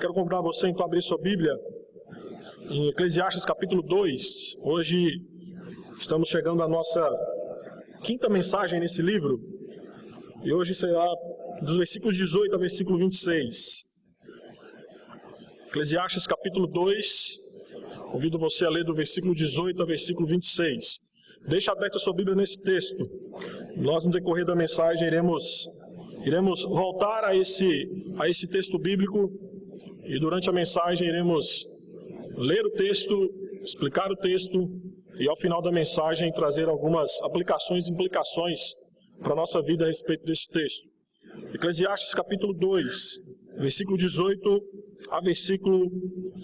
Quero convidar você então a abrir sua Bíblia em Eclesiastes capítulo 2. Hoje estamos chegando à nossa quinta mensagem nesse livro. E hoje será dos versículos 18 ao versículo 26. Eclesiastes capítulo 2. Convido você a ler do versículo 18 ao versículo 26. Deixa aberta a sua Bíblia nesse texto. Nós, no decorrer da mensagem, iremos voltar a esse texto bíblico e durante a mensagem iremos ler o texto, explicar o texto e ao final da mensagem trazer algumas aplicações e implicações para a nossa vida a respeito desse texto. Eclesiastes capítulo 2, versículo 18 a versículo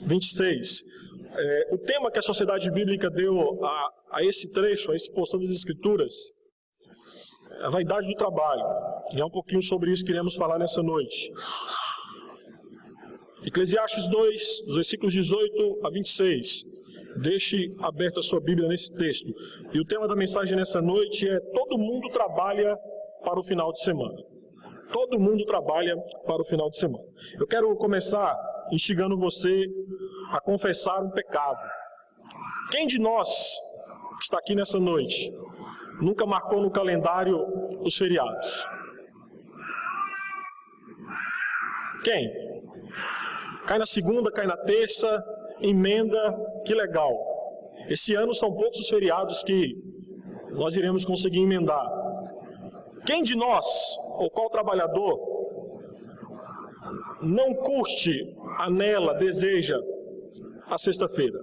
26. O tema que a Sociedade Bíblica deu a esse trecho, a essa porção das Escrituras, é a vaidade do trabalho. E é um pouquinho sobre isso que iremos falar nessa noite. Eclesiastes 2, dos versículos 18 a 26. Deixe aberta a sua Bíblia nesse texto. E o tema da mensagem nessa noite é: todo mundo trabalha para o final de semana. Todo mundo trabalha para o final de semana. Eu quero começar instigando você a confessar um pecado. Quem de nós que está aqui nessa noite nunca marcou no calendário os feriados? Quem? Cai na segunda, cai na terça, emenda, que legal. Esse ano são poucos os feriados que nós iremos conseguir emendar. Quem de nós, ou qual trabalhador, não curte, anela, deseja a sexta-feira?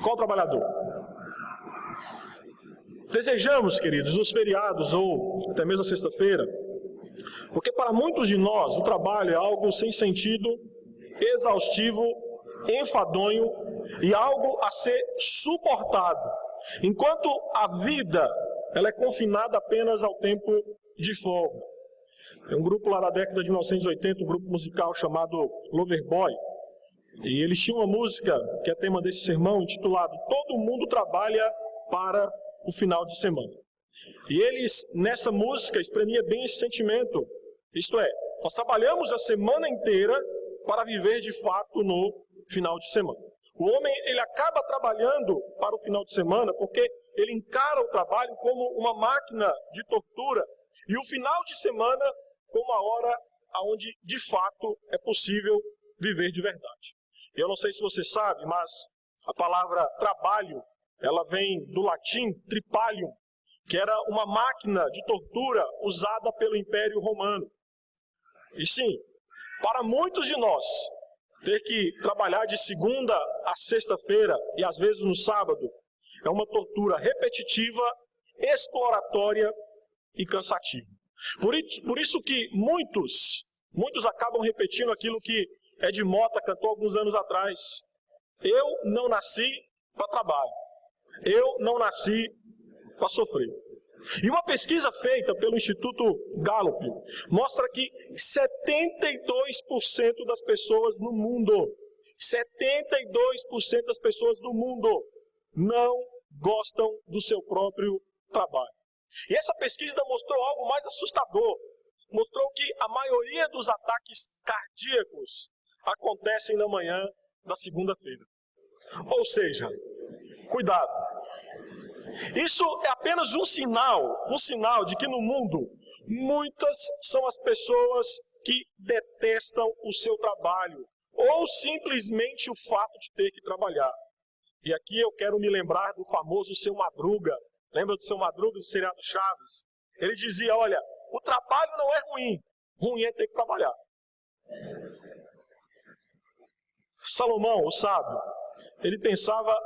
Qual trabalhador? Desejamos, queridos, os feriados ou até mesmo a sexta-feira, porque para muitos de nós o trabalho é algo sem sentido, exaustivo, enfadonho e algo a ser suportado, enquanto a vida ela é confinada apenas ao tempo de folga. É um grupo lá da década de 1980, um grupo musical chamado Loverboy, e eles tinham uma música que é tema desse sermão, intitulado Todo Mundo Trabalha para o Final de Semana. E eles, nessa música, exprimiam bem esse sentimento. Isto é, nós trabalhamos a semana inteira para viver de fato no final de semana. O homem, ele acaba trabalhando para o final de semana porque ele encara o trabalho como uma máquina de tortura e o final de semana como a hora onde de fato é possível viver de verdade. Eu não sei se você sabe, mas a palavra trabalho, ela vem do latim tripalium, que era uma máquina de tortura usada pelo Império Romano. E sim, para muitos de nós, ter que trabalhar de segunda a sexta-feira e às vezes no sábado é uma tortura repetitiva, exploratória e cansativa. Por isso que muitos acabam repetindo aquilo que Ed Mota cantou alguns anos atrás. Eu não nasci para trabalho. Eu não nasci para sofrer. E uma pesquisa feita pelo Instituto Gallup mostra que 72% das pessoas no mundo, 72% das pessoas do mundo não gostam do seu próprio trabalho. E essa pesquisa mostrou algo mais assustador. Mostrou que a maioria dos ataques cardíacos acontecem na manhã da segunda-feira. Ou seja, cuidado. Isso é apenas um sinal de que no mundo muitas são as pessoas que detestam o seu trabalho ou simplesmente o fato de ter que trabalhar. E aqui eu quero me lembrar do famoso Seu Madruga. Lembra do Seu Madruga, do seriado Chaves? Ele dizia, olha, o trabalho não é ruim, ruim é ter que trabalhar. Salomão, o sábio, ele pensava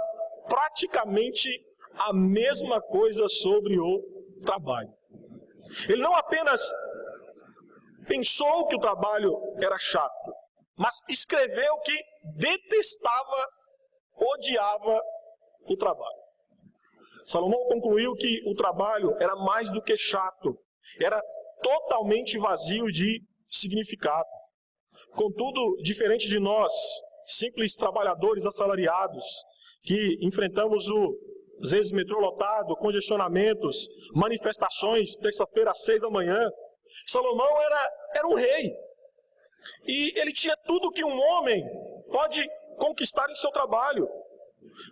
praticamente a mesma coisa sobre o trabalho. Ele não apenas pensou que o trabalho era chato, mas escreveu que detestava, odiava o trabalho. Salomão concluiu que o trabalho era mais do que chato, era totalmente vazio de significado. Contudo, diferente de nós, simples trabalhadores assalariados, que enfrentamos às vezes metrô lotado, congestionamentos, manifestações, terça-feira às 6 da manhã, Salomão era um rei. E ele tinha tudo que um homem pode conquistar em seu trabalho.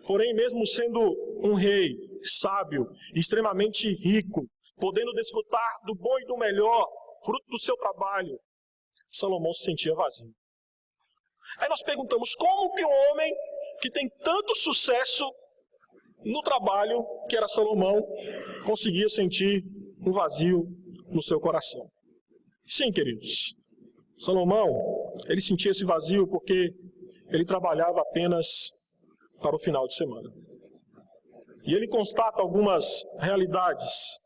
Porém, mesmo sendo um rei sábio, extremamente rico, podendo desfrutar do bom e do melhor, fruto do seu trabalho, Salomão se sentia vazio. Aí nós perguntamos, como que um homem que tem tanto sucesso no trabalho, que era Salomão, conseguia sentir um vazio no seu coração? Sim, queridos, Salomão, ele sentia esse vazio porque ele trabalhava apenas para o final de semana. E ele constata algumas realidades,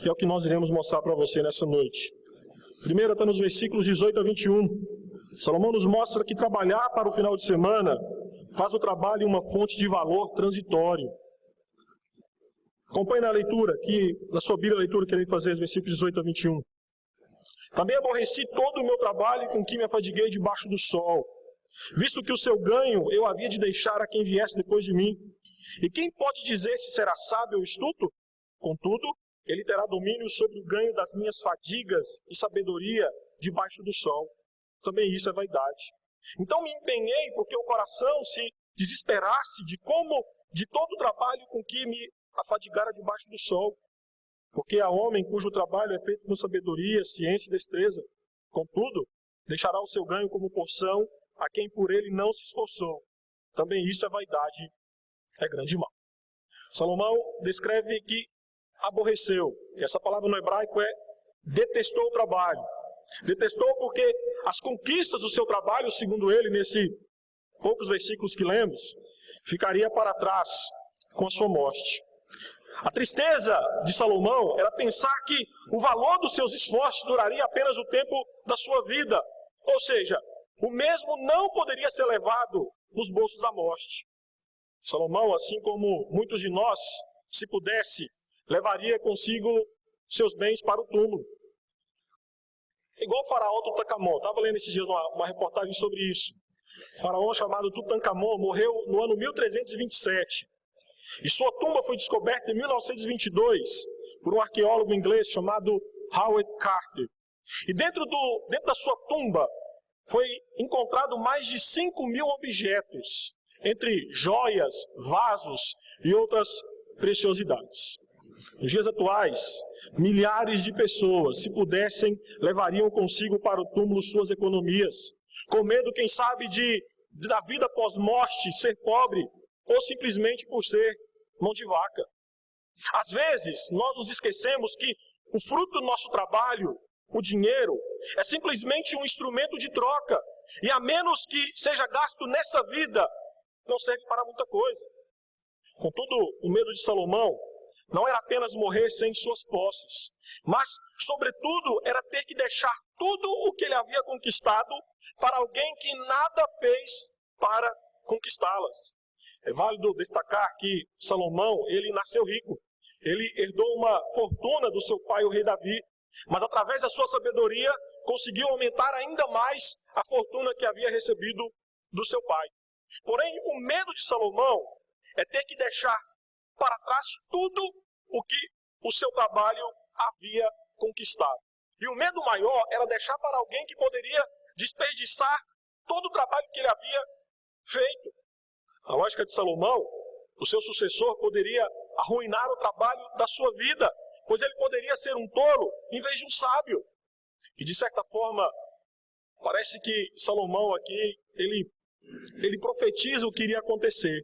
que é o que nós iremos mostrar para você nessa noite. Primeiro está nos versículos 18 a 21. Salomão nos mostra que trabalhar para o final de semana faz o trabalho uma fonte de valor transitório. Acompanhe na leitura, aqui na sua Bíblia a leitura que eu irei fazer, os versículos 18 a 21. Também aborreci todo o meu trabalho com que me afadiguei debaixo do sol, visto que o seu ganho eu havia de deixar a quem viesse depois de mim. E quem pode dizer se será sábio ou astuto? Contudo, ele terá domínio sobre o ganho das minhas fadigas e sabedoria debaixo do sol. Também isso é vaidade. Então me empenhei porque o coração se desesperasse de todo o trabalho com que me afadigara debaixo do sol. Porque há homem cujo trabalho é feito com sabedoria, ciência e destreza. Contudo, deixará o seu ganho como porção a quem por ele não se esforçou. Também isso é vaidade, é grande mal. Salomão descreve que aborreceu. E essa palavra no hebraico é detestou o trabalho. Detestou porque as conquistas do seu trabalho, segundo ele, nesses poucos versículos que lemos, ficaria para trás com a sua morte. A tristeza de Salomão era pensar que o valor dos seus esforços duraria apenas o tempo da sua vida. Ou seja, o mesmo não poderia ser levado nos bolsos da morte. Salomão, assim como muitos de nós, se pudesse, levaria consigo seus bens para o túmulo. Igual o faraó Tutankhamon. Estava lendo esses dias uma reportagem sobre isso. O faraó chamado Tutankhamon morreu no ano 1327. E sua tumba foi descoberta em 1922 por um arqueólogo inglês chamado Howard Carter. E dentro da sua tumba foi encontrado mais de 5.000 objetos, entre joias, vasos e outras preciosidades. Nos dias atuais, milhares de pessoas, se pudessem, levariam consigo para o túmulo suas economias, com medo, quem sabe, da vida pós-morte ser pobre, ou simplesmente por ser mão de vaca. Às vezes, nós nos esquecemos que o fruto do nosso trabalho, o dinheiro, é simplesmente um instrumento de troca, e a menos que seja gasto nessa vida, não serve para muita coisa. Contudo, o medo de Salomão não era apenas morrer sem suas posses, mas, sobretudo, era ter que deixar tudo o que ele havia conquistado para alguém que nada fez para conquistá-las. É válido destacar que Salomão, ele nasceu rico. Ele herdou uma fortuna do seu pai, o rei Davi, mas através da sua sabedoria conseguiu aumentar ainda mais a fortuna que havia recebido do seu pai. Porém, o medo de Salomão é ter que deixar para trás tudo o que o seu trabalho havia conquistado. E o medo maior era deixar para alguém que poderia desperdiçar todo o trabalho que ele havia feito. A lógica de Salomão, o seu sucessor poderia arruinar o trabalho da sua vida, pois ele poderia ser um tolo em vez de um sábio. E de certa forma, parece que Salomão aqui, ele profetiza o que iria acontecer.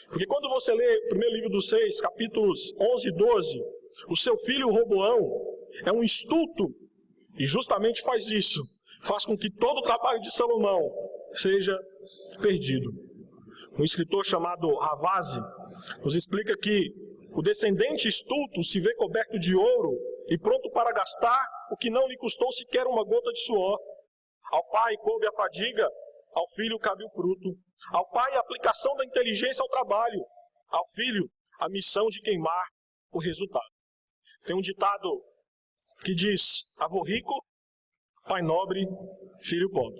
Porque quando você lê o primeiro livro dos Reis, capítulos 11 e 12, o seu filho Roboão é um estulto e justamente faz isso. Faz com que todo o trabalho de Salomão seja perdido. Um escritor chamado Ravasi nos explica que o descendente estulto se vê coberto de ouro e pronto para gastar o que não lhe custou sequer uma gota de suor. Ao pai coube a fadiga, ao filho cabe o fruto. Ao pai a aplicação da inteligência ao trabalho, ao filho a missão de queimar o resultado. Tem um ditado que diz: avô rico, pai nobre, filho pobre.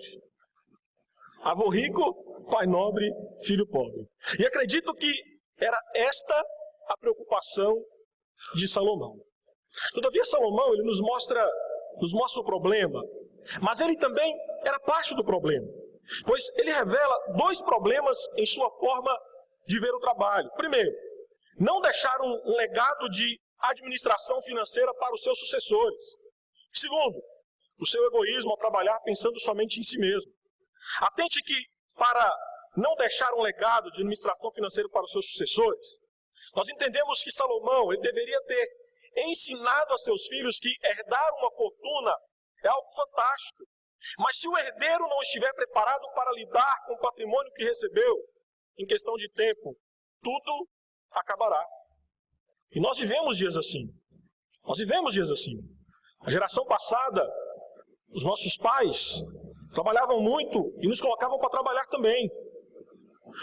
Avô rico, pai nobre, filho pobre. E acredito que era esta a preocupação de Salomão. Todavia, Salomão ele nos mostra o problema, mas ele também era parte do problema, pois ele revela dois problemas em sua forma de ver o trabalho. Primeiro, não deixaram um legado de administração financeira para os seus sucessores. Segundo, o seu egoísmo ao trabalhar pensando somente em si mesmo. Atente que, para não deixar um legado de administração financeira para os seus sucessores, nós entendemos que Salomão ele deveria ter ensinado a seus filhos que herdar uma fortuna é algo fantástico. Mas se o herdeiro não estiver preparado para lidar com o patrimônio que recebeu, em questão de tempo, tudo acabará. E nós vivemos dias assim. Nós vivemos dias assim. A geração passada, os nossos pais trabalhavam muito e nos colocavam para trabalhar também.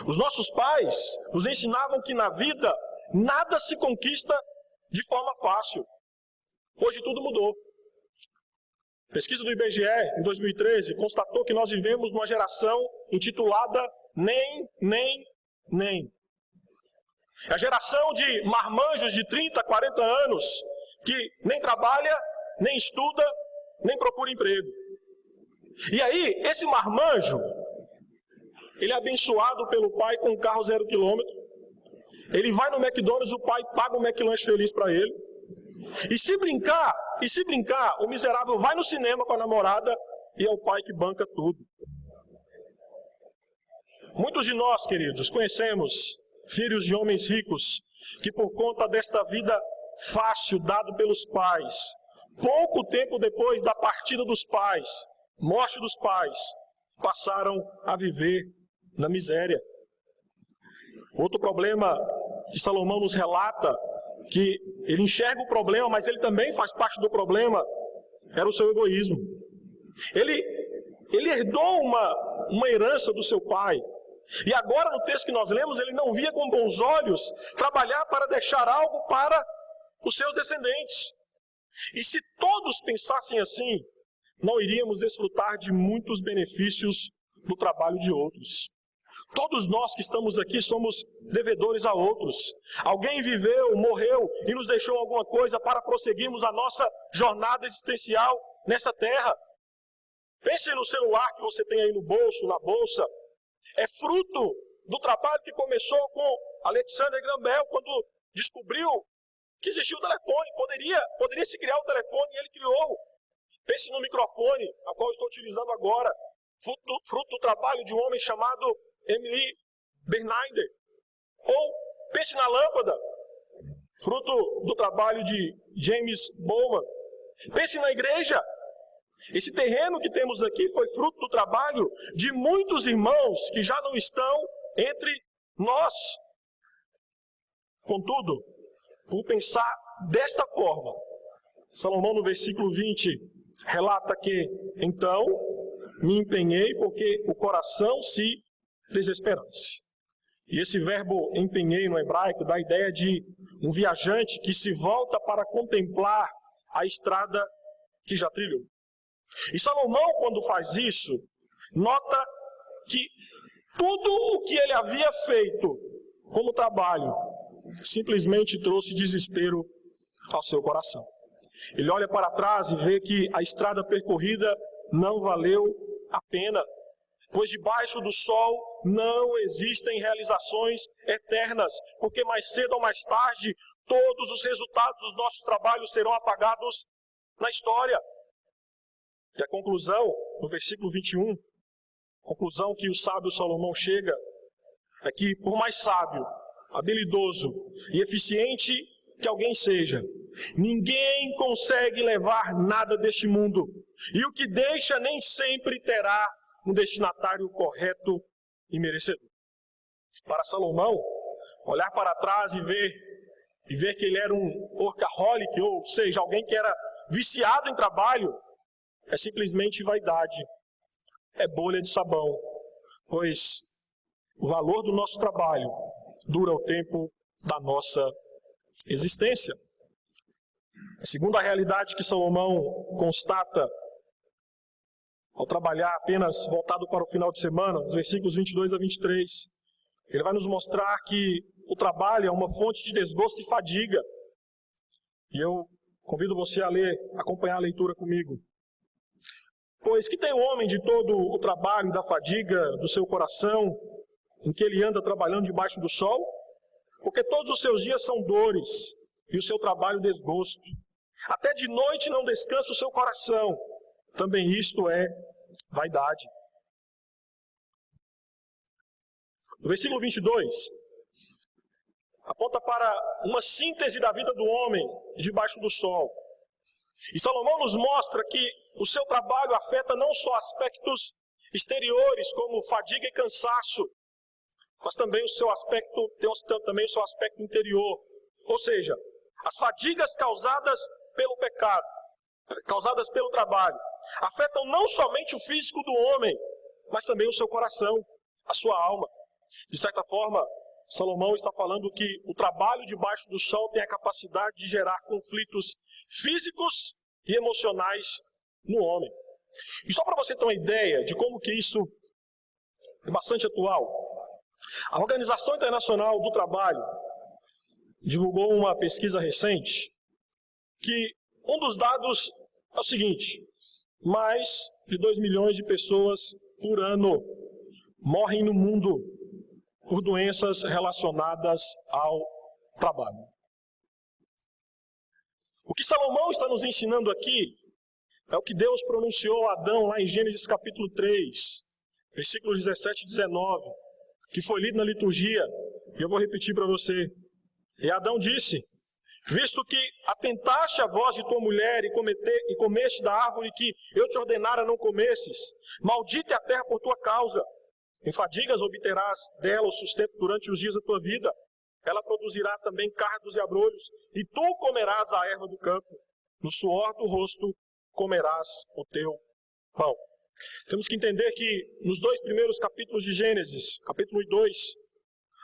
Os nossos pais nos ensinavam que na vida nada se conquista de forma fácil. Hoje tudo mudou. A pesquisa do IBGE, em 2013, constatou que nós vivemos numa geração intitulada nem. É a geração de marmanjos de 30, 40 anos que nem trabalha, nem estuda, nem procura emprego. E aí, esse marmanjo, ele é abençoado pelo pai com um carro 0 quilômetro. Ele vai no McDonald's, o pai paga um McLanche feliz para ele. E se brincar, o miserável vai no cinema com a namorada e é o pai que banca tudo. Muitos de nós, queridos, conhecemos filhos de homens ricos que por conta desta vida fácil dado pelos pais, pouco tempo depois da partida dos pais, morte dos pais, passaram a viver na miséria. Outro problema que Salomão nos relata, que ele enxerga o problema, mas ele também faz parte do problema, era o seu egoísmo. Ele herdou uma herança do seu pai. E agora, no texto que nós lemos, ele não via com bons olhos trabalhar para deixar algo para os seus descendentes. E se todos pensassem assim, não iríamos desfrutar de muitos benefícios do trabalho de outros. Todos nós que estamos aqui somos devedores a outros. Alguém viveu, morreu e nos deixou alguma coisa para prosseguirmos a nossa jornada existencial nessa terra. Pense no celular que você tem aí no bolso, na bolsa. É fruto do trabalho que começou com Alexander Graham Bell, quando descobriu que existia o telefone. Poderia se criar o telefone e ele criou. Pense no microfone, a qual estou utilizando agora. Fruto do trabalho de um homem chamado Emily Bernarder. Ou pense na lâmpada, fruto do trabalho de James Bowman. Pense na igreja. Esse terreno que temos aqui foi fruto do trabalho de muitos irmãos que já não estão entre nós. Contudo, por pensar desta forma, Salomão no versículo 20 relata que, então, me empenhei porque o coração se desesperasse. E esse verbo empenhei no hebraico dá a ideia de um viajante que se volta para contemplar a estrada que já trilhou. E Salomão, quando faz isso, nota que tudo o que ele havia feito como trabalho simplesmente trouxe desespero ao seu coração. Ele olha para trás e vê que a estrada percorrida não valeu a pena, pois debaixo do sol não existem realizações eternas, porque mais cedo ou mais tarde todos os resultados dos nossos trabalhos serão apagados na história. E a conclusão, no versículo 21, conclusão que o sábio Salomão chega, é que por mais sábio, habilidoso e eficiente que alguém seja, ninguém consegue levar nada deste mundo. E o que deixa nem sempre terá um destinatário correto e merecedor. Para Salomão, olhar para trás e ver que ele era um workaholic, ou seja, alguém que era viciado em trabalho, é simplesmente vaidade, é bolha de sabão, pois o valor do nosso trabalho dura o tempo da nossa existência. A segunda realidade que Salomão constata ao trabalhar apenas voltado para o final de semana, nos versículos 22 a 23, ele vai nos mostrar que o trabalho é uma fonte de desgosto e fadiga. E eu convido você a ler, acompanhar a leitura comigo. Pois que tem o homem de todo o trabalho e da fadiga do seu coração, em que ele anda trabalhando debaixo do sol? Porque todos os seus dias são dores, e o seu trabalho desgosto. Até de noite não descansa o seu coração. Também isto é vaidade. No versículo 22, aponta para uma síntese da vida do homem debaixo do sol. E Salomão nos mostra que o seu trabalho afeta não só aspectos exteriores, como fadiga e cansaço, mas também o seu aspecto interior. Ou seja, as fadigas causadas pelo pecado, causadas pelo trabalho, afetam não somente o físico do homem, mas também o seu coração, a sua alma. De certa forma, Salomão está falando que o trabalho debaixo do sol tem a capacidade de gerar conflitos físicos e emocionais no homem. E só para você ter uma ideia de como que isso é bastante atual, a Organização Internacional do Trabalho divulgou uma pesquisa recente que um dos dados é o seguinte: mais de 2 milhões de pessoas por ano morrem no mundo por doenças relacionadas ao trabalho. O que Salomão está nos ensinando aqui é o que Deus pronunciou a Adão lá em Gênesis capítulo 3, versículos 17 e 19, que foi lido na liturgia, e eu vou repetir para você. E Adão disse: visto que atentaste à voz de tua mulher e comeste da árvore que eu te ordenara não comesses, maldita é a terra por tua causa. Em fadigas obterás dela o sustento durante os dias da tua vida. Ela produzirá também cardos e abrolhos, e tu comerás a erva do campo. No suor do rosto comerás o teu pão. Temos que entender que nos 2 primeiros capítulos de Gênesis, capítulo 1 e 2,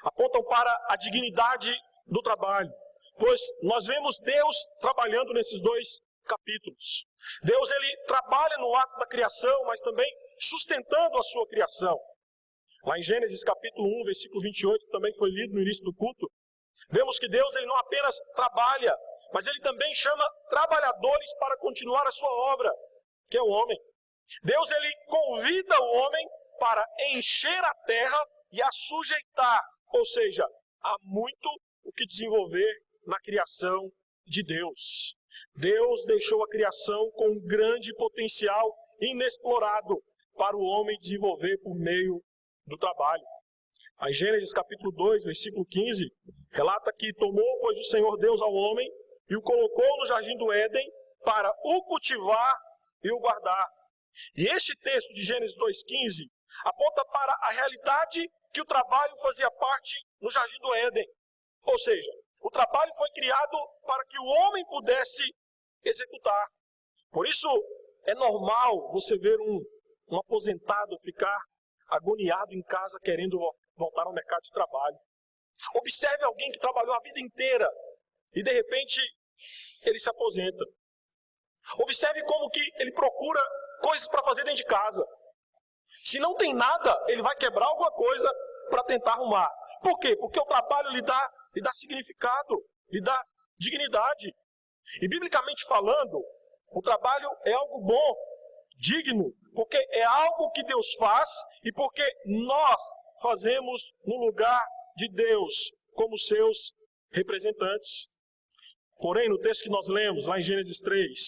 apontam para a dignidade do trabalho. Pois nós vemos Deus trabalhando nesses 2 capítulos. Deus, ele trabalha no ato da criação, mas também sustentando a sua criação. Lá em Gênesis capítulo 1, versículo 28, que também foi lido no início do culto, vemos que Deus, ele não apenas trabalha, mas ele também chama trabalhadores para continuar a sua obra, que é o homem. Deus, ele convida o homem para encher a terra e a sujeitar, ou seja, há muito o que desenvolver na criação de Deus. Deus deixou a criação com um grande potencial inexplorado para o homem desenvolver por meio do trabalho. Em Gênesis capítulo 2, versículo 15, relata que tomou, pois, o Senhor Deus ao homem e o colocou no jardim do Éden para o cultivar e o guardar. E este texto de Gênesis 2,15 aponta para a realidade que o trabalho fazia parte no jardim do Éden. Ou seja, o trabalho foi criado para que o homem pudesse executar. Por isso, é normal você ver um aposentado ficar agoniado em casa querendo voltar ao mercado de trabalho. Observe alguém que trabalhou a vida inteira e de repente ele se aposenta. Observe como que ele procura coisas para fazer dentro de casa. Se não tem nada, ele vai quebrar alguma coisa para tentar arrumar. Por quê? Porque o trabalho lhe dá significado, lhe dá dignidade. E biblicamente falando, o trabalho é algo bom, digno, porque é algo que Deus faz e porque nós fazemos no lugar de Deus, como seus representantes. Porém, no texto que nós lemos, lá em Gênesis 3,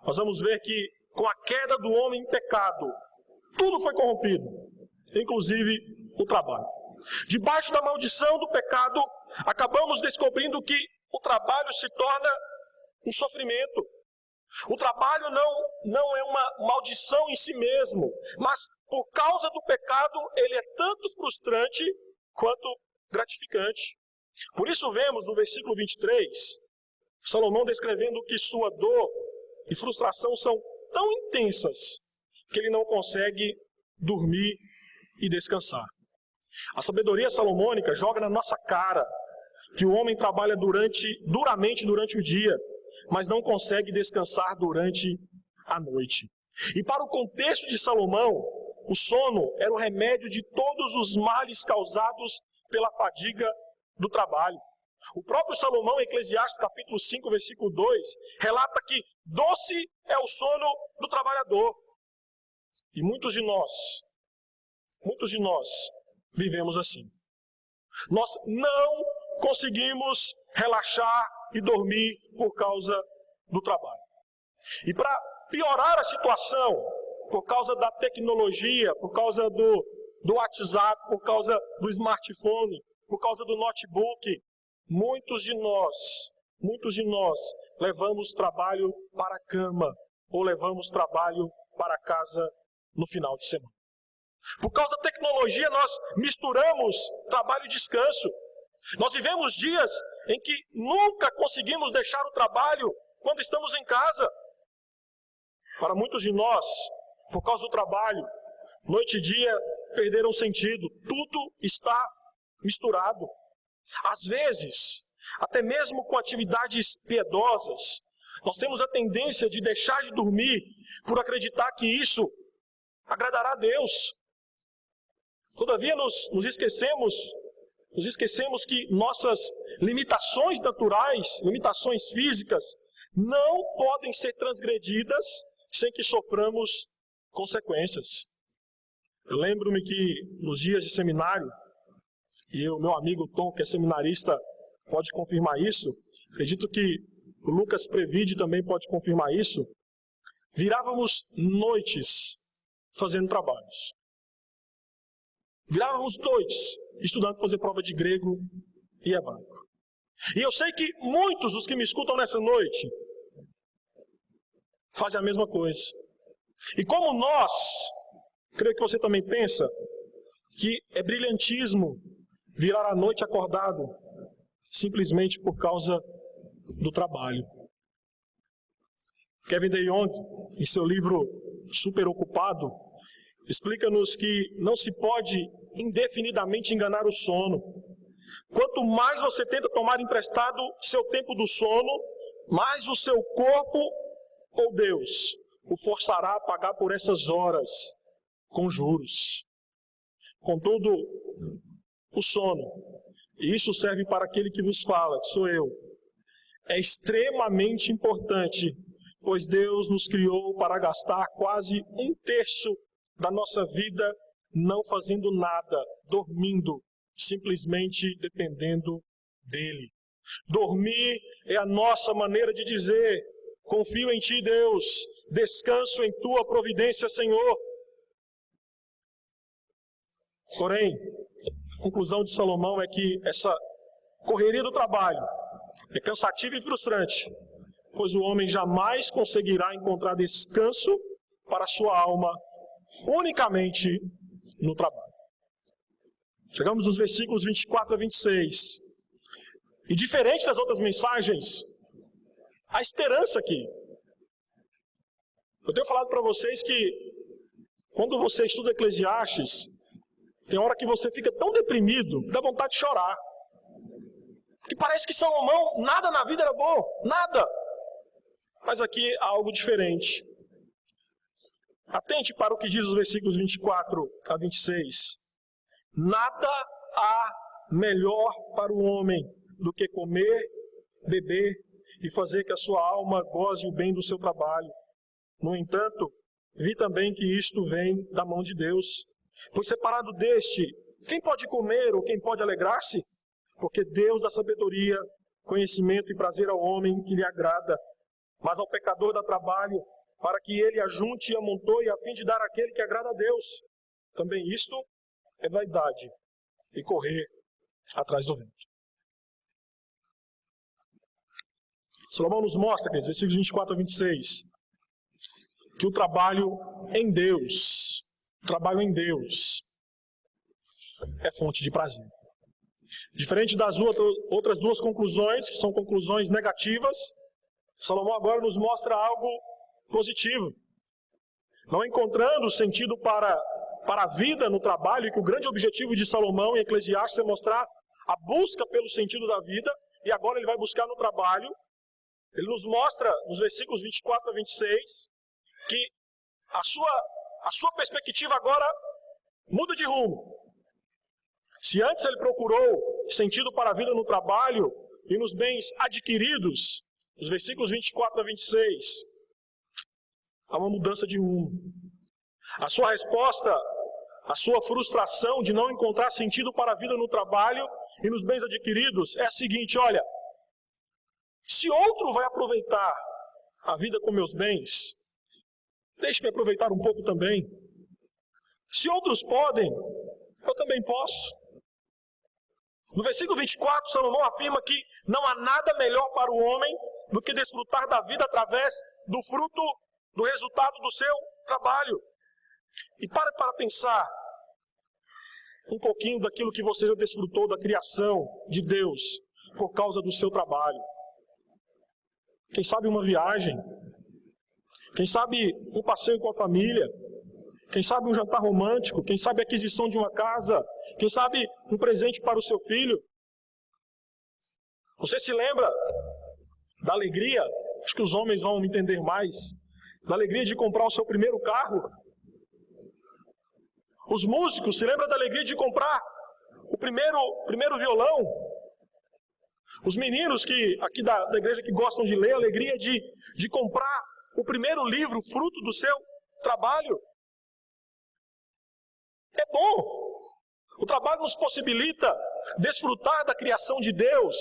nós vamos ver que com a queda do homem em pecado, tudo foi corrompido, inclusive o trabalho. Debaixo da maldição do pecado, acabamos descobrindo que o trabalho se torna um sofrimento. O trabalho não é uma maldição em si mesmo, mas por causa do pecado, ele é tanto frustrante quanto gratificante. Por isso vemos no versículo 23, Salomão descrevendo que sua dor e frustração são tão intensas que ele não consegue dormir e descansar. A sabedoria salomônica joga na nossa cara que o homem trabalha duramente durante o dia, mas não consegue descansar durante a noite. E para o contexto de Salomão, o sono era o remédio de todos os males causados pela fadiga do trabalho. O próprio Salomão, em Eclesiastes capítulo 5, versículo 2, relata que doce é o sono do trabalhador. E muitos de nós vivemos assim. Nós não conseguimos relaxar e dormir por causa do trabalho. E para piorar a situação, por causa da tecnologia, por causa do WhatsApp, por causa do smartphone, por causa do notebook, muitos de nós levamos trabalho para a cama ou levamos trabalho para casa no final de semana. Por causa da tecnologia, nós misturamos trabalho e descanso. Nós vivemos dias em que nunca conseguimos deixar o trabalho quando estamos em casa. Para muitos de nós, por causa do trabalho, noite e dia perderam sentido. Tudo está misturado. Às vezes, até mesmo com atividades piedosas, nós temos a tendência de deixar de dormir por acreditar que isso agradará a Deus. Todavia, nos esquecemos que nossas limitações naturais, limitações físicas, não podem ser transgredidas sem que soframos consequências. Eu lembro-me que nos dias de seminário, e o meu amigo Tom, que é seminarista, pode confirmar isso, acredito que o Lucas Previde também pode confirmar isso, virávamos noites fazendo trabalhos. Virávamos noites estudando para fazer prova de grego e hebraico. E eu sei que muitos dos que me escutam nessa noite fazem a mesma coisa. E como nós, creio que você também pensa que é brilhantismo virar a noite acordado simplesmente por causa do trabalho. Kevin DeYoung, em seu livro Super Ocupado, explica-nos que não se pode indefinidamente enganar o sono. Quanto mais você tenta tomar emprestado seu tempo do sono, mais o seu corpo ou Deus o forçará a pagar por essas horas com juros. Contudo, o sono, e isso serve para aquele que vos fala, que sou eu, é extremamente importante, pois Deus nos criou para gastar quase 1/3 da nossa vida não fazendo nada, dormindo, simplesmente dependendo dele. Dormir é a nossa maneira de dizer: confio em ti, Deus, descanso em tua providência, Senhor. Porém, a conclusão de Salomão é que essa correria do trabalho é cansativa e frustrante, pois o homem jamais conseguirá encontrar descanso para a sua alma unicamente no trabalho. Chegamos nos versículos 24 a 26. E diferente das outras mensagens, há esperança aqui. Eu tenho falado para vocês que quando você estuda Eclesiastes, tem hora que você fica tão deprimido, dá vontade de chorar. Que parece que Salomão, nada na vida era bom, nada. Mas aqui há algo diferente. Atente para o que diz os versículos 24 a 26. Nada há melhor para o homem do que comer, beber e fazer que a sua alma goze o bem do seu trabalho. No entanto, vi também que isto vem da mão de Deus. Pois separado deste, quem pode comer ou quem pode alegrar-se? Porque Deus dá sabedoria, conhecimento e prazer ao homem que lhe agrada. Mas ao pecador dá trabalho, para que ele ajunte e amontoe, a fim de dar àquele que agrada a Deus. Também isto é vaidade e correr atrás do vento. Salomão nos mostra, queridos, versículos 24 a 26, que o trabalho em Deus é fonte de prazer. Diferente das outras duas conclusões, que são conclusões negativas, Salomão agora nos mostra algo positivo. Não encontrando sentido para a vida no trabalho, e que o grande objetivo de Salomão em Eclesiastes é mostrar a busca pelo sentido da vida, e agora ele vai buscar no trabalho. Ele nos mostra, nos versículos 24 a 26, que a sua perspectiva agora muda de rumo. Se antes ele procurou sentido para a vida no trabalho e nos bens adquiridos, nos versículos 24 a 26, há uma mudança de rumo. A sua resposta, a sua frustração de não encontrar sentido para a vida no trabalho e nos bens adquiridos é a seguinte: olha, se outro vai aproveitar a vida com meus bens, deixe-me aproveitar um pouco também. Se outros podem, eu também posso. No versículo 24, Salomão afirma que não há nada melhor para o homem do que desfrutar da vida através do fruto, do resultado do seu trabalho. E para pensar um pouquinho daquilo que você já desfrutou da criação de Deus por causa do seu trabalho. Quem sabe uma viagem, quem sabe um passeio com a família, quem sabe um jantar romântico, quem sabe a aquisição de uma casa, quem sabe um presente para o seu filho. Você se lembra da alegria, acho que os homens vão me entender mais, da alegria de comprar o seu primeiro carro? Os músicos se lembram da alegria de comprar o primeiro violão? Os meninos aqui da igreja que gostam de ler, a alegria de comprar o primeiro livro, fruto do seu trabalho? É bom. O trabalho nos possibilita desfrutar da criação de Deus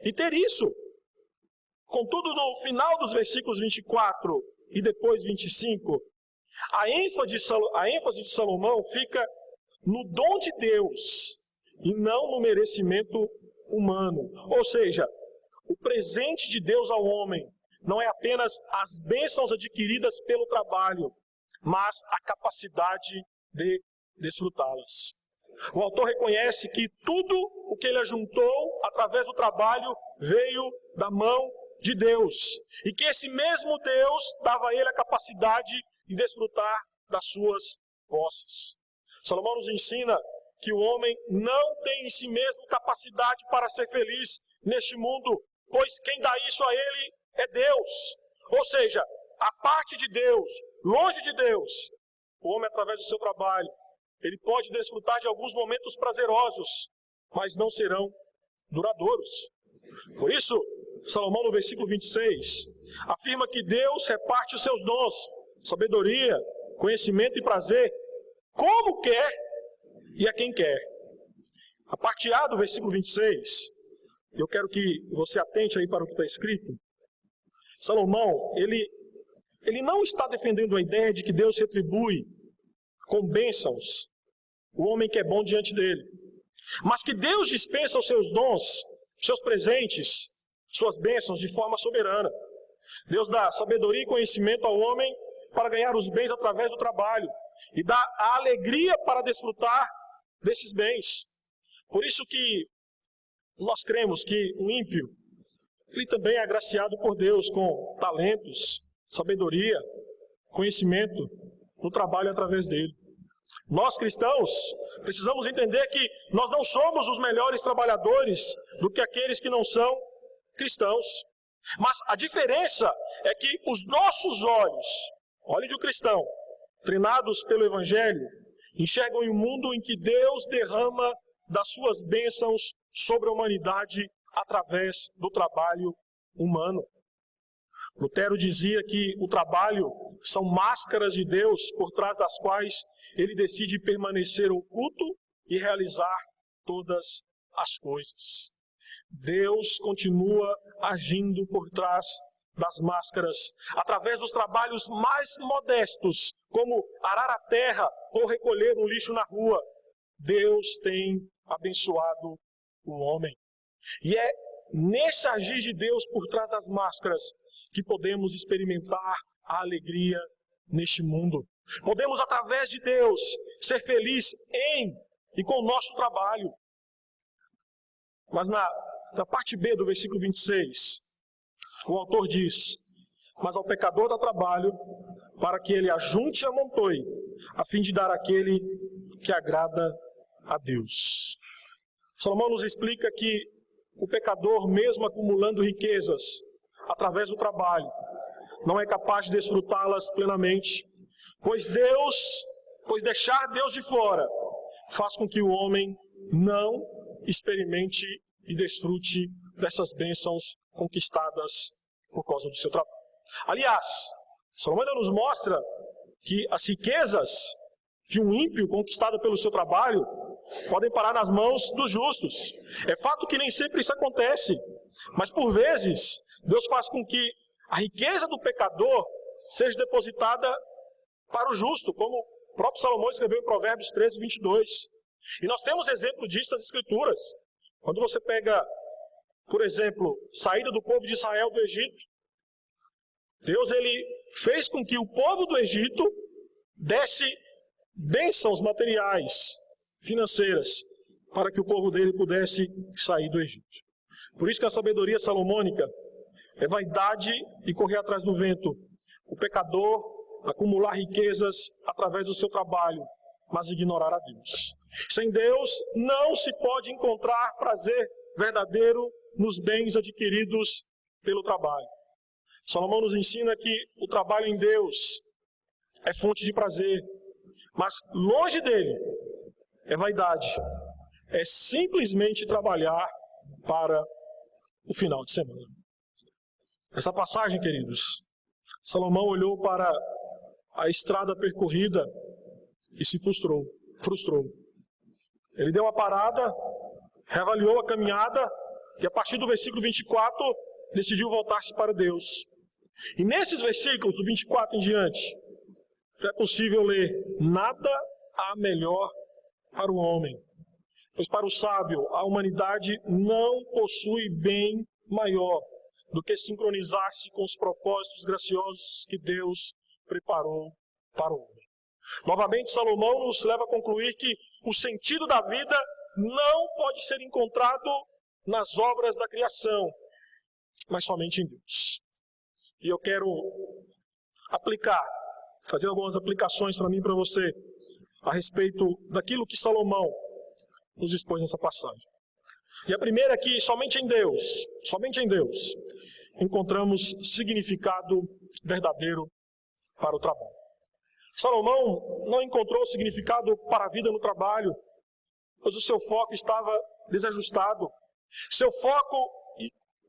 e ter isso. Contudo, no final dos versículos 24 e depois 25, a ênfase de Salomão fica no dom de Deus e não no merecimento humano. Ou seja, o presente de Deus ao homem não é apenas as bênçãos adquiridas pelo trabalho, mas a capacidade de desfrutá-las. O autor reconhece que tudo o que ele ajuntou através do trabalho veio da mão de Deus, e que esse mesmo Deus dava a ele a capacidade de desfrutar das suas posses. Salomão nos ensina que o homem não tem em si mesmo capacidade para ser feliz neste mundo, pois quem dá isso a ele é Deus. Ou seja, a parte de Deus, longe de Deus, o homem, através do seu trabalho, ele pode desfrutar de alguns momentos prazerosos, mas não serão duradouros. Por isso, Salomão, no versículo 26, afirma que Deus reparte os seus dons, sabedoria, conhecimento e prazer, como quer e a quem quer. A parte A do versículo 26, eu quero que você atente aí para o que está escrito. Salomão, ele não está defendendo a ideia de que Deus retribui com bênçãos o homem que é bom diante dele, mas que Deus dispensa os seus dons, seus presentes, suas bênçãos de forma soberana. Deus dá sabedoria e conhecimento ao homem para ganhar os bens através do trabalho e dá a alegria para desfrutar desses bens. Por isso que nós cremos que o ímpio, ele também é agraciado por Deus com talentos, sabedoria, conhecimento no trabalho através dele. Nós cristãos precisamos entender que nós não somos os melhores trabalhadores do que aqueles que não são cristãos. Mas a diferença é que os nossos olhos de um cristão, treinados pelo Evangelho, enxergam um mundo em que Deus derrama das suas bênçãos sobre a humanidade através do trabalho humano. Lutero dizia que o trabalho são máscaras de Deus por trás das quais ele decide permanecer oculto e realizar todas as coisas. Deus continua agindo por trás das máscaras, através dos trabalhos mais modestos, como arar a terra ou recolher um lixo na rua. Deus tem abençoado o homem. E é nesse agir de Deus por trás das máscaras que podemos experimentar a alegria neste mundo. Podemos, através de Deus, ser felizes em e com o nosso trabalho. Mas na parte B do versículo 26, o autor diz: mas ao pecador dá trabalho para que ele ajunte e amontoe, a fim de dar àquele que agrada a Deus. Salomão nos explica que o pecador, mesmo acumulando riquezas através do trabalho, não é capaz de desfrutá-las plenamente, pois deixar Deus de fora faz com que o homem não experimente e desfrute dessas bênçãos conquistadas por causa do seu trabalho. Aliás, Salomão nos mostra que as riquezas de um ímpio conquistada pelo seu trabalho podem parar nas mãos dos justos. É fato que nem sempre isso acontece, mas por vezes Deus faz com que a riqueza do pecador seja depositada para o justo, como o próprio Salomão escreveu em Provérbios 13, 22. E nós temos exemplo disso nas Escrituras. Quando você pega, por exemplo, saída do povo de Israel do Egito, Deus ele fez com que o povo do Egito desse bênçãos materiais, financeiras, para que o povo dele pudesse sair do Egito. Por isso que a sabedoria salomônica é vaidade e correr atrás do vento. O pecador acumular riquezas através do seu trabalho, mas ignorar a Deus. Sem Deus não se pode encontrar prazer verdadeiro nos bens adquiridos pelo trabalho. Salomão nos ensina que o trabalho em Deus é fonte de prazer, mas longe dele é vaidade. É simplesmente trabalhar para o final de semana. Essa passagem, queridos, Salomão olhou para a estrada percorrida e se frustrou. Ele deu uma parada, reavaliou a caminhada e a partir do versículo 24 decidiu voltar-se para Deus. E nesses versículos, do 24 em diante, é possível ler: nada há melhor para o homem, pois para o sábio a humanidade não possui bem maior do que sincronizar-se com os propósitos graciosos que Deus preparou para o homem. Novamente, Salomão nos leva a concluir que o sentido da vida não pode ser encontrado nas obras da criação, mas somente em Deus. E eu quero fazer algumas aplicações para mim e para você, a respeito daquilo que Salomão nos expôs nessa passagem. E a primeira é que somente em Deus, encontramos significado verdadeiro para o trabalho. Salomão não encontrou significado para a vida no trabalho, pois o seu foco estava desajustado. Seu foco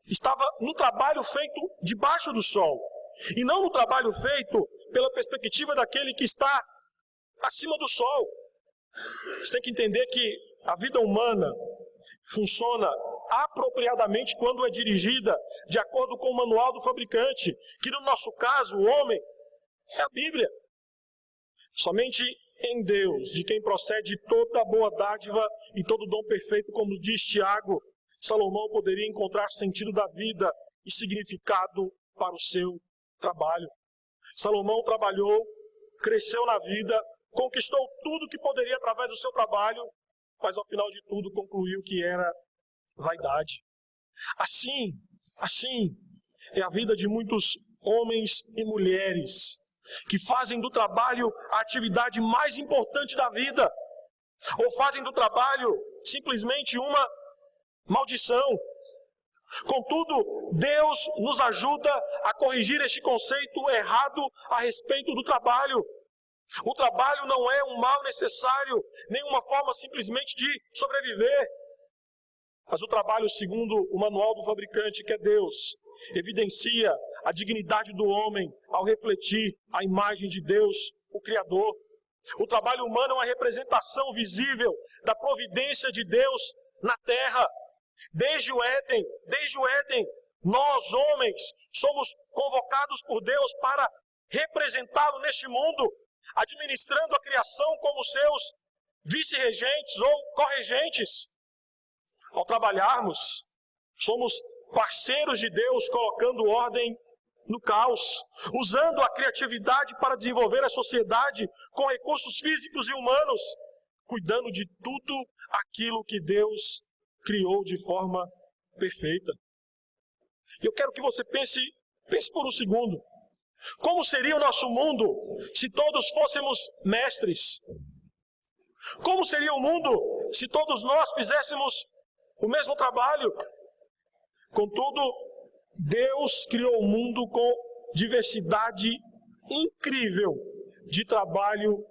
estava no trabalho feito debaixo do sol, e não no trabalho feito pela perspectiva daquele que está acima do sol. Você tem que entender que a vida humana funciona apropriadamente quando é dirigida de acordo com o manual do fabricante, que no nosso caso, o homem, é a Bíblia. Somente em Deus, de quem procede toda boa dádiva e todo dom perfeito, como diz Tiago, Salomão poderia encontrar sentido da vida e significado para o seu trabalho. Salomão trabalhou, cresceu na vida, conquistou tudo que poderia através do seu trabalho, mas ao final de tudo concluiu que era vaidade. Assim é a vida de muitos homens e mulheres que fazem do trabalho a atividade mais importante da vida, ou fazem do trabalho simplesmente uma maldição. Contudo, Deus nos ajuda a corrigir este conceito errado a respeito do trabalho. O trabalho não é um mal necessário, nem uma forma simplesmente de sobreviver. Mas o trabalho, segundo o manual do fabricante, que é Deus, evidencia a dignidade do homem ao refletir a imagem de Deus, o Criador. O trabalho humano é uma representação visível da providência de Deus na terra. Desde o Éden, nós, homens, somos convocados por Deus para representá-lo neste mundo, administrando a criação como seus vice-regentes ou corregentes. Ao trabalharmos, somos parceiros de Deus, colocando ordem no caos, usando a criatividade para desenvolver a sociedade com recursos físicos e humanos, cuidando de tudo aquilo que Deus criou de forma perfeita. Eu quero que você pense por um segundo. Como seria o nosso mundo se todos fôssemos mestres? Como seria o mundo se todos nós fizéssemos o mesmo trabalho? Contudo, Deus criou o mundo com diversidade incrível de trabalho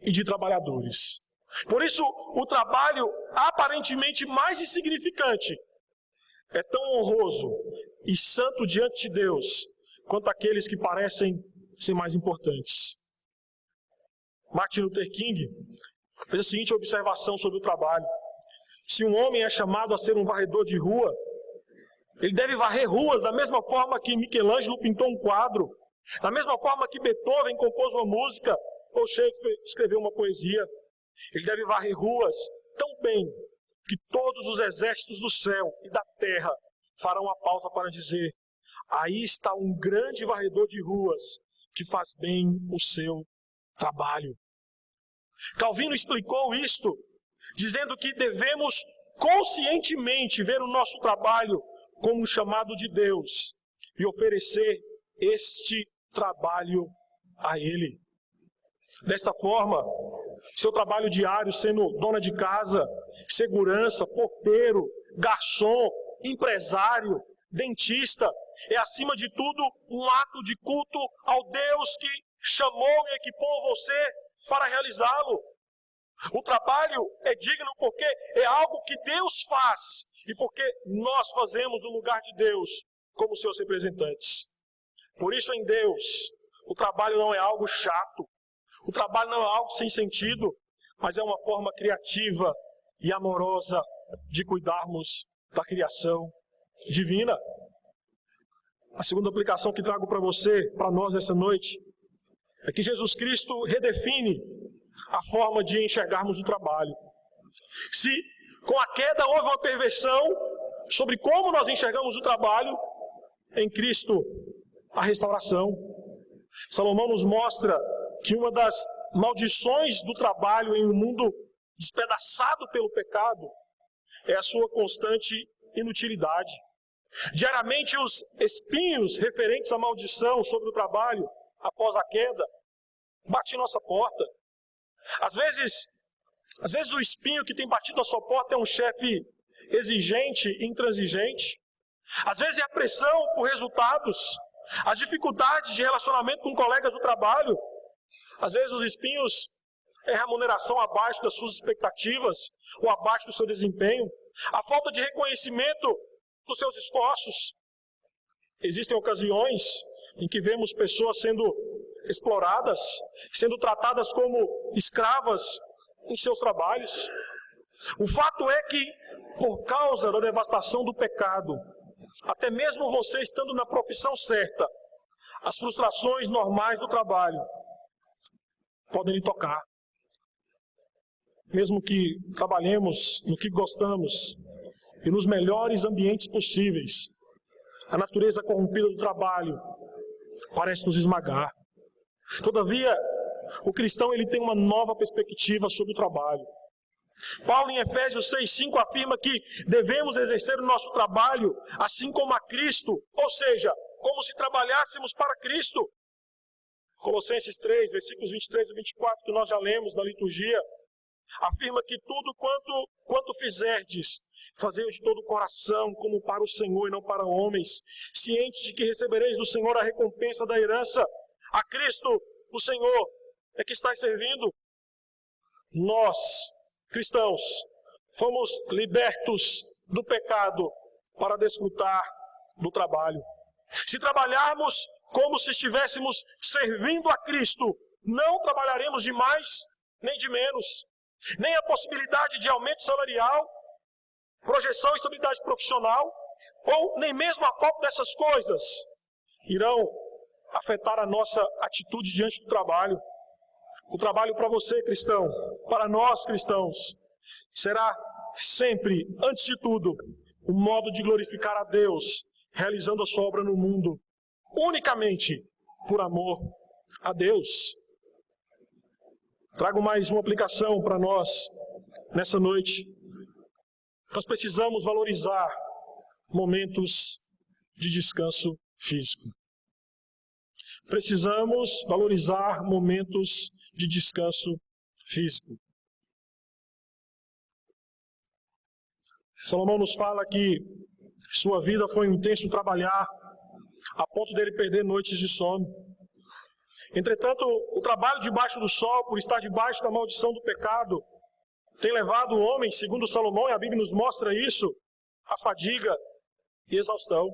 e de trabalhadores. Por isso, o trabalho aparentemente mais insignificante é tão honroso e santo diante de Deus quanto aqueles que parecem ser mais importantes. Martin Luther King fez a seguinte observação sobre o trabalho: se um homem é chamado a ser um varredor de rua, ele deve varrer ruas da mesma forma que Michelangelo pintou um quadro, da mesma forma que Beethoven compôs uma música ou Shakespeare escreveu uma poesia. Ele deve varrer ruas tão bem que todos os exércitos do céu e da terra farão uma pausa para dizer: aí está um grande varredor de ruas que faz bem o seu trabalho. Calvino explicou isto dizendo que devemos conscientemente ver o nosso trabalho como um chamado de Deus e oferecer este trabalho a Ele. Desta forma, seu trabalho diário sendo dona de casa, segurança, porteiro, garçom, empresário, dentista, é acima de tudo um ato de culto ao Deus que chamou e equipou você para realizá-lo. O trabalho é digno porque é algo que Deus faz e porque nós fazemos no lugar de Deus como seus representantes. Por isso, em Deus, o trabalho não é algo chato, o trabalho não é algo sem sentido, mas é uma forma criativa e amorosa de cuidarmos da criação divina. A segunda aplicação que trago para você, para nós essa noite, é que Jesus Cristo redefine a forma de enxergarmos o trabalho. Se com a queda houve uma perversão sobre como nós enxergamos o trabalho, em Cristo a restauração. Salomão nos mostra que uma das maldições do trabalho em um mundo despedaçado pelo pecado é a sua constante inutilidade. Diariamente os espinhos referentes à maldição sobre o trabalho após a queda batem em nossa porta. Às vezes o espinho que tem batido à sua porta é um chefe exigente e intransigente. Às vezes é a pressão por resultados, as dificuldades de relacionamento com colegas do trabalho. Às vezes os espinhos é remuneração abaixo das suas expectativas ou abaixo do seu desempenho, a falta de reconhecimento dos seus esforços. Existem ocasiões em que vemos pessoas sendo exploradas, sendo tratadas como escravas em seus trabalhos. O fato é que, por causa da devastação do pecado, até mesmo você estando na profissão certa, as frustrações normais do trabalho podem lhe tocar. Mesmo que trabalhemos no que gostamos e nos melhores ambientes possíveis, a natureza corrompida do trabalho parece nos esmagar. Todavia, o cristão ele tem uma nova perspectiva sobre o trabalho. Paulo, em Efésios 6,5, afirma que devemos exercer o nosso trabalho assim como a Cristo, ou seja, como se trabalhássemos para Cristo. Colossenses 3, versículos 23 e 24, que nós já lemos na liturgia, afirma que tudo quanto fizerdes, fazei-o de todo o coração, como para o Senhor e não para homens, cientes de que recebereis do Senhor a recompensa da herança. A Cristo, o Senhor, é que está servindo. Nós, cristãos, fomos libertos do pecado para desfrutar do trabalho. Se trabalharmos como se estivéssemos servindo a Cristo, não trabalharemos de mais nem de menos, nem a possibilidade de aumento salarial, projeção e estabilidade profissional, ou nem mesmo a qual dessas coisas irão afetar a nossa atitude diante do trabalho. O trabalho para você, cristão, para nós, cristãos, será sempre, antes de tudo, um modo de glorificar a Deus, realizando a sua obra no mundo, unicamente por amor a Deus. Trago mais uma aplicação para nós nessa noite. Nós precisamos valorizar momentos de descanso físico. Precisamos valorizar momentos de descanso físico. Salomão nos fala que sua vida foi um intenso trabalhar, a ponto dele perder noites de sono. Entretanto, o trabalho debaixo do sol, por estar debaixo da maldição do pecado, tem levado o homem, segundo Salomão, e a Bíblia nos mostra isso, a fadiga e exaustão.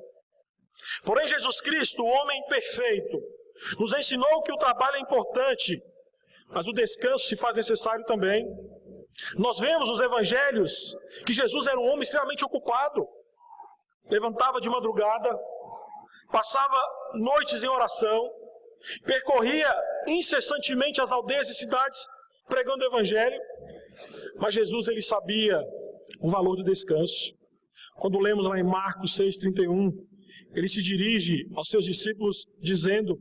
Porém, Jesus Cristo, o homem perfeito, nos ensinou que o trabalho é importante, mas o descanso se faz necessário também. Nós vemos nos evangelhos que Jesus era um homem extremamente ocupado. Levantava de madrugada, passava noites em oração, percorria incessantemente as aldeias e cidades pregando o evangelho. Mas Jesus, ele sabia o valor do descanso. Quando lemos lá em Marcos 6,31, ele se dirige aos seus discípulos dizendo: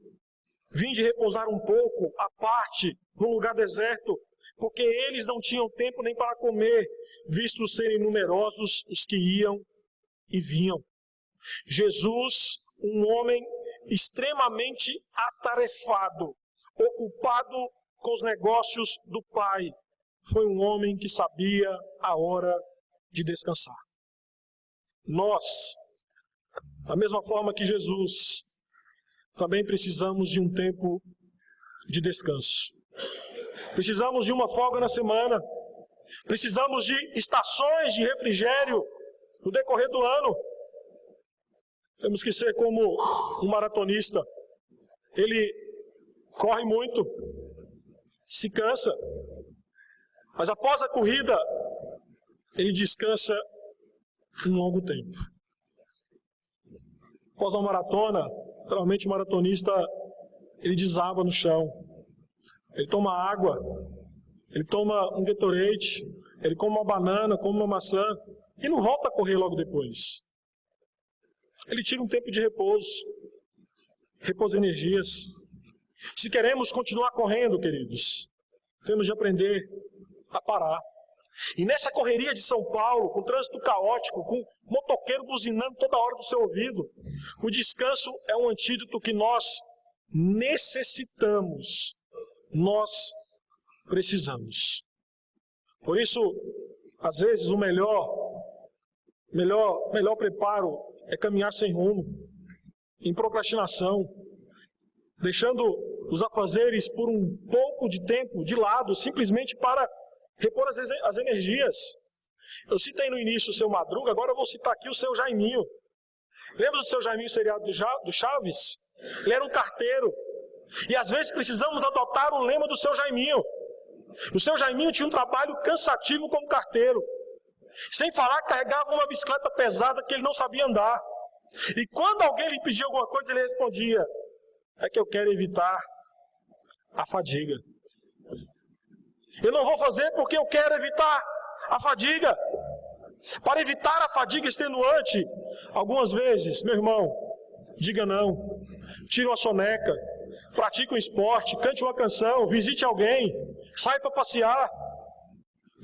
vinde repousar um pouco à parte num lugar deserto, porque eles não tinham tempo nem para comer, visto serem numerosos os que iam e vinham. Jesus, um homem extremamente atarefado, ocupado com os negócios do Pai, foi um homem que sabia a hora de descansar. Nós, da mesma forma que Jesus, também precisamos de um tempo de descanso. Precisamos de uma folga na semana. Precisamos de estações de refrigério no decorrer do ano. Temos que ser como um maratonista. Ele corre muito, se cansa, mas após a corrida, ele descansa um longo tempo. Após uma maratona, geralmente o maratonista, ele desaba no chão. Ele toma água, ele toma um Gatorade, ele come uma banana, come uma maçã e não volta a correr logo depois. Ele tira um tempo de repouso, repousa energias. Se queremos continuar correndo, queridos, temos de aprender a parar. E nessa correria de São Paulo, com trânsito caótico, com motoqueiro buzinando toda hora do seu ouvido, o descanso é um antídoto que nós necessitamos, nós precisamos. Por isso, às vezes o melhor preparo é caminhar sem rumo, em procrastinação, deixando os afazeres por um pouco de tempo de lado, simplesmente para repor as energias. Eu citei no início o seu Madruga, agora eu vou citar aqui o seu Jaiminho. Lembra do seu Jaiminho, seriado do Chaves? Ele era um carteiro. E às vezes precisamos adotar o lema do seu Jaiminho. O seu Jaiminho tinha um trabalho cansativo como carteiro. Sem falar que carregava uma bicicleta pesada que ele não sabia andar. E quando alguém lhe pedia alguma coisa, ele respondia: é que eu quero evitar a fadiga. Eu não vou fazer porque eu quero evitar a fadiga. Para evitar a fadiga extenuante, algumas vezes, meu irmão, diga não. Tire uma soneca, pratique um esporte, cante uma canção, visite alguém, saia para passear.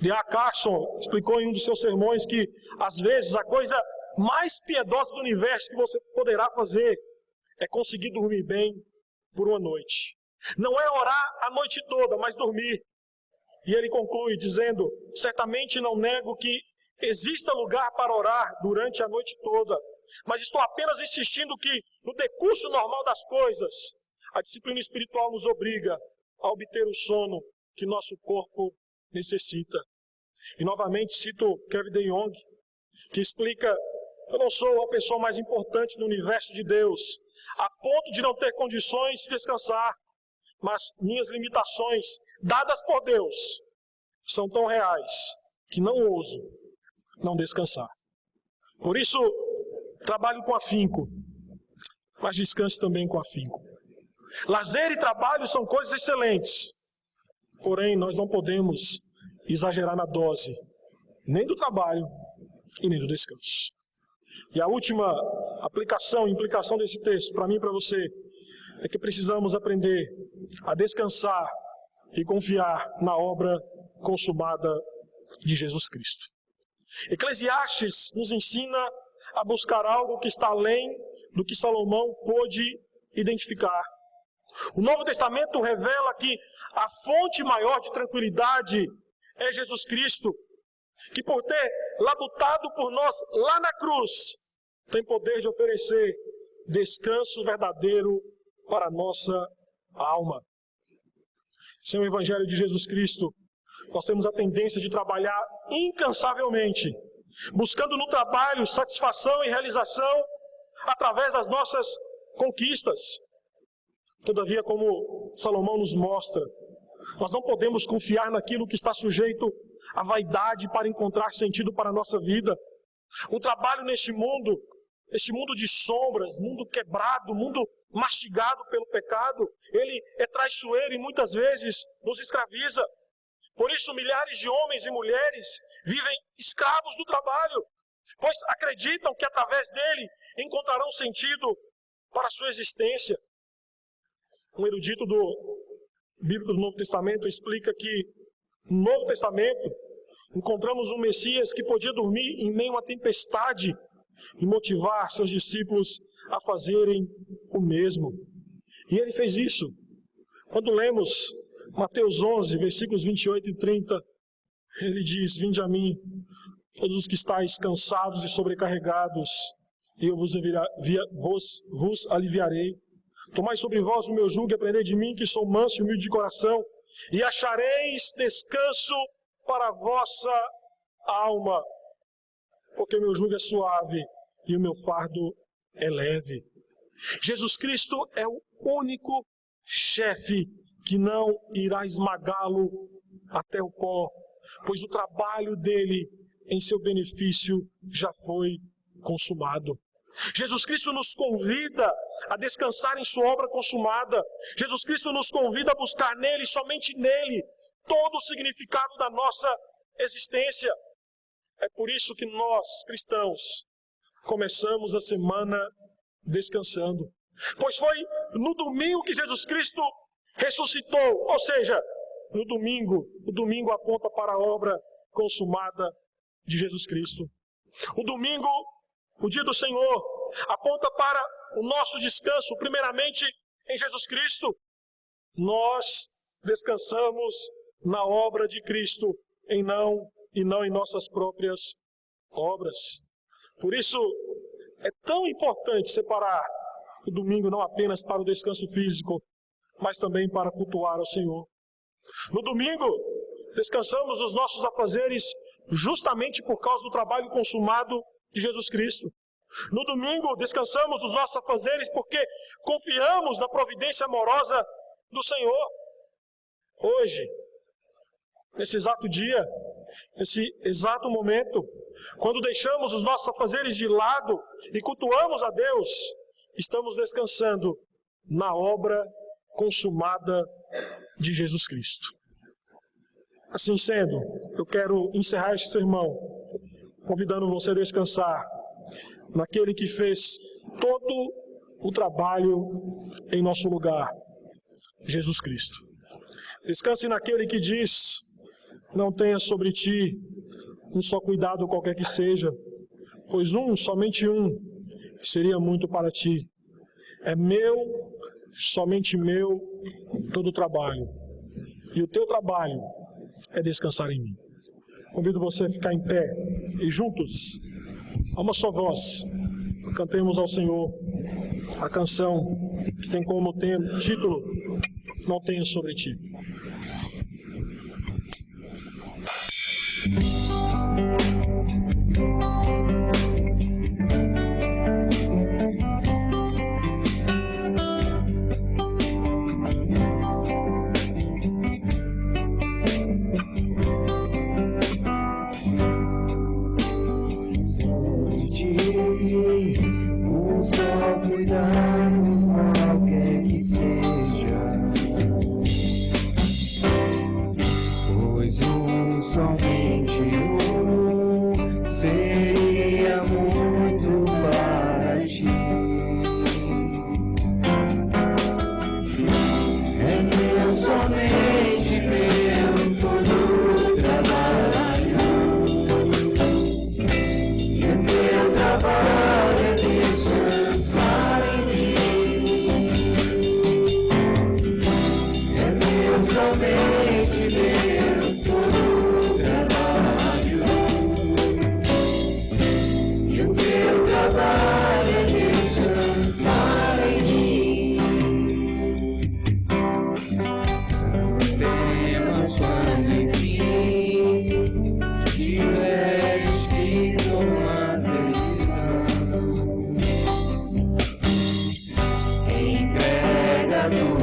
D.A. Carson explicou em um dos seus sermões que, às vezes, a coisa mais piedosa do universo que você poderá fazer é conseguir dormir bem por uma noite. Não é orar a noite toda, mas dormir. E ele conclui dizendo: certamente não nego que exista lugar para orar durante a noite toda, mas estou apenas insistindo que, no decurso normal das coisas, a disciplina espiritual nos obriga a obter o sono que nosso corpo necessita. E novamente cito Kevin DeYoung, que explica: eu não sou a pessoa mais importante no universo de Deus, a ponto de não ter condições de descansar, mas minhas limitações, dadas por Deus, são tão reais que não ouso não descansar. Por isso, trabalho com afinco, mas descanse também com afinco. Lazer e trabalho são coisas excelentes, porém nós não podemos exagerar na dose, nem do trabalho e nem do descanso. E a última implicação desse texto, para mim e para você, é que precisamos aprender a descansar e confiar na obra consumada de Jesus Cristo. Eclesiastes nos ensina a buscar algo que está além do que Salomão pôde identificar. O Novo Testamento revela que a fonte maior de tranquilidade é Jesus Cristo, que por ter labutado por nós lá na cruz, tem poder de oferecer descanso verdadeiro para a nossa alma. Sem o Evangelho de Jesus Cristo, nós temos a tendência de trabalhar incansavelmente, buscando no trabalho satisfação e realização através das nossas conquistas. Todavia, como Salomão nos mostra, Nós não podemos confiar naquilo que está sujeito à vaidade para encontrar sentido para a nossa vida. O trabalho neste mundo de sombras, mundo quebrado, mundo mastigado pelo pecado, ele é traiçoeiro e muitas vezes nos escraviza. Por isso, milhares de homens e mulheres vivem escravos do trabalho, pois acreditam que através dele encontrarão sentido para a sua existência. Um erudito bíblico do Novo Testamento explica que no Novo Testamento encontramos um Messias que podia dormir em meio a uma tempestade e motivar seus discípulos a fazerem o mesmo. E ele fez isso. Quando lemos Mateus 11, versículos 28 e 30, ele diz: vinde a mim, todos os que estáis cansados e sobrecarregados, e eu vos aliviarei. Tomai sobre vós o meu jugo e aprendei de mim, que sou manso e humilde de coração, e achareis descanso para a vossa alma, porque o meu jugo é suave e o meu fardo é leve. Jesus Cristo é o único chefe que não irá esmagá-lo até o pó, pois o trabalho dele em seu benefício já foi consumado. Jesus Cristo nos convida a descansar em sua obra consumada. Jesus Cristo nos convida a buscar nele, somente nele, todo o significado da nossa existência. É por isso que nós, cristãos, começamos a semana descansando. Pois foi no domingo que Jesus Cristo ressuscitou, ou seja, no domingo, o domingo aponta para a obra consumada de Jesus Cristo. O domingo, o dia do Senhor, aponta para o nosso descanso, primeiramente em Jesus Cristo. Nós descansamos na obra de Cristo e não em nossas próprias obras. Por isso, é tão importante separar o domingo não apenas para o descanso físico, mas também para cultuar ao Senhor. No domingo, descansamos os nossos afazeres justamente por causa do trabalho consumado de Jesus Cristo. No domingo, descansamos os nossos afazeres porque confiamos na providência amorosa do Senhor. Hoje, nesse exato dia, nesse exato momento, quando deixamos os nossos afazeres de lado e cultuamos a Deus, estamos descansando na obra consumada de Jesus Cristo. Assim sendo, eu quero encerrar este sermão convidando você a descansar naquele que fez todo o trabalho em nosso lugar, Jesus Cristo. Descanse naquele que diz: não tenha sobre ti um só cuidado qualquer que seja, pois somente um, seria muito para ti. É meu, somente meu, todo o trabalho. E o teu trabalho é descansar em mim. Convido você a ficar em pé e juntos, a uma só voz, cantemos ao Senhor a canção que tem como título: Não tenha sobre ti. Um só cuidado, qualquer que seja, pois somente seria muito para ti. É meu, somente meu, todo o trabalho, e o teu trabalho é descansar em ti. É meu, somente meu, todo o trabalho, e o teu trabalho é descansar em mim. Não temas quando enfim tiveres que tomar decisão. Entrega tudo